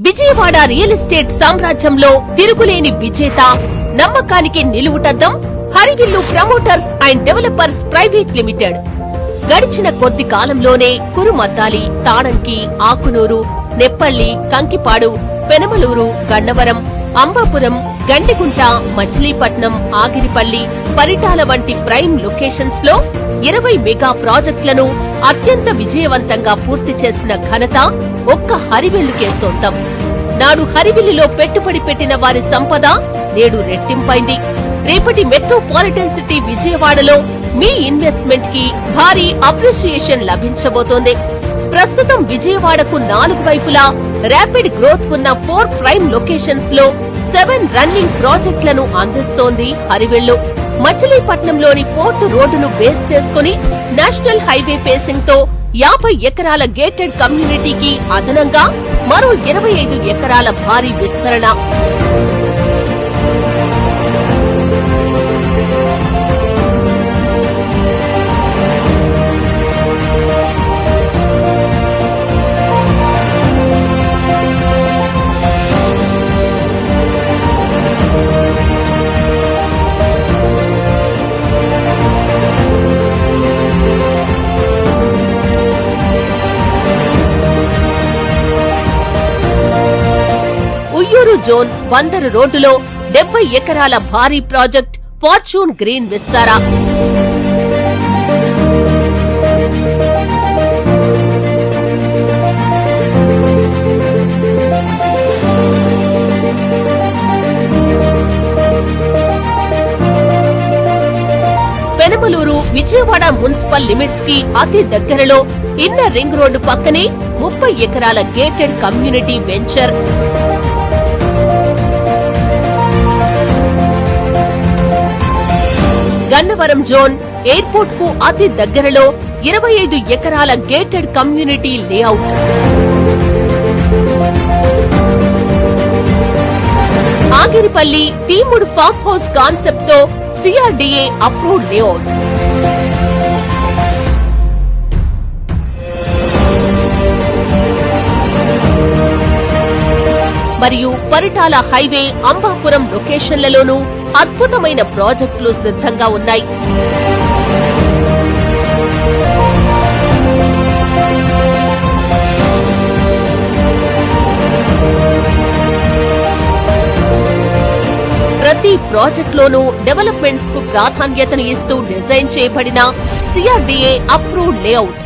Vijayawada real estate సామ్రాజ్యంలో తిరుగులేని విజేత, నమ్మకానికి నిలువుటద్దం హరివిల్లు promoters and developers private limited. గడిచిన కొద్ది కాలంలోనే కురుమద్దాలి, తాడంకి, ఆకునూరు, నెప్పల్లి, కంకిపాడు, పెనమలూరు, గన్నవరం, అంబాపురం, గండిగుంట, మచిలీపట్నం, ఆగిరిపల్లి, పరిటాల వంటి ప్రైమ్ లొకేషన్స్ లో 20 మెగా ప్రాజెక్టులను అత్యంత విజయవంతంగా పూర్తి చేసిన ఘనత ఒక్క హరివిల్లుకే సొంతం. నాడు హరివిల్లులో పెట్టుబడి పెట్టిన వారి సంపద నేడు రెట్టింపైంది. రేపటి మెట్రోపాలిటన్ సిటీ విజయవాడలో మీ ఇన్వెస్ట్మెంట్ కి భారీ అప్రిషియేషన్ లభించబోతోంది. ప్రస్తుతం విజయవాడకు 4 వైపులా ర్యాపిడ్ గ్రోత్ ఉన్న 4 ప్రైమ్ లొకేషన్స్ లో 7 రన్నింగ్ ప్రాజెక్టులను అందిస్తోంది హరివిల్లు. మచిలీపట్నంలోని పోర్టు రోడ్డును బేస్ చేసుకుని నేషనల్ హైవే ఫేసింగ్ తో 50 ఎకరాల గేటెడ్ కమ్యూనిటీకి అదనంగా మరో 25 ఎకరాల భారీ విస్తరణ. ఉయ్యూరు జోన్ బందరు రోడ్డులో 70 ఎకరాల భారీ project fortune green Vistara. Penamaluru Vijayawada municipal limits కి అతి దగ్గరలో ఇన్నర్ రింగ్ రోడ్డు పక్కనే 30 ఎకరాల gated community venture. Gannavaram zone airport కు అతి దగ్గరలో 25 ఎకరాల గేటెడ్ కమ్యూనిటీ లేఅవుట్. ఆగిరిపల్లి తీముడు ఫార్మ్ హౌస్ కాన్సెప్ట్ తో సిఆర్డీఏ అప్రూవ్డ్ లేఅవుట్. మరియు పరిటాల హైవే, అంబాపురం లొకేషన్లలోనూ అద్భుతమైన ప్రాజెక్టులు సిద్ధంగా ఉన్నాయి. ప్రతి ప్రాజెక్టులోనూ డెవలప్మెంట్స్ కు ప్రాధాన్యతను ఇస్తూ డిజైన్ చేయబడిన CRDA approved layout.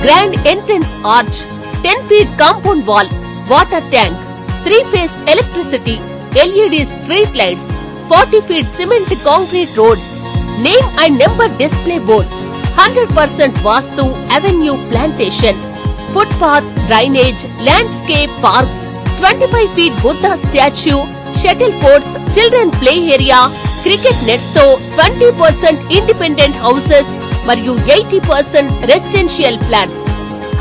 Grand entrance arch, 10 feet compound wall, water tank, 3-phase electricity, LED street lights, 40 feet cement concrete roads, name and number display boards, 100% vastu avenue plantation, footpath, drainage, landscape parks, 25 feet Buddha statue, shuttle courts, children play area, cricket nets తో 20% independent houses మరియు 80% residential flats.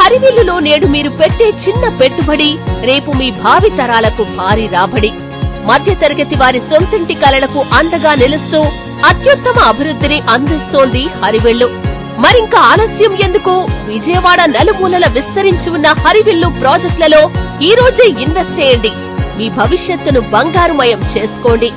హరివిల్లులో నేడు మీరు పెట్టే చిన్న పెట్టుబడి రేపు మీ భావి తరాలకు భారీ రాబడి. మధ్యతరగతి వారి సొంతింటి కలలకు అండగా నిలుస్తూ అత్యుత్తమ అభివృద్ధిని అందిస్తోంది హరివిల్లు. మరింక ఆలస్యం ఎందుకు? విజయవాడ నలుమూలల విస్తరించి ఉన్న హరివిల్లు ప్రాజెక్టులలో ఈ రోజే ఇన్వెస్ట్ చేయండి. మీ భవిష్యత్తును బంగారుమయం చేసుకోండి.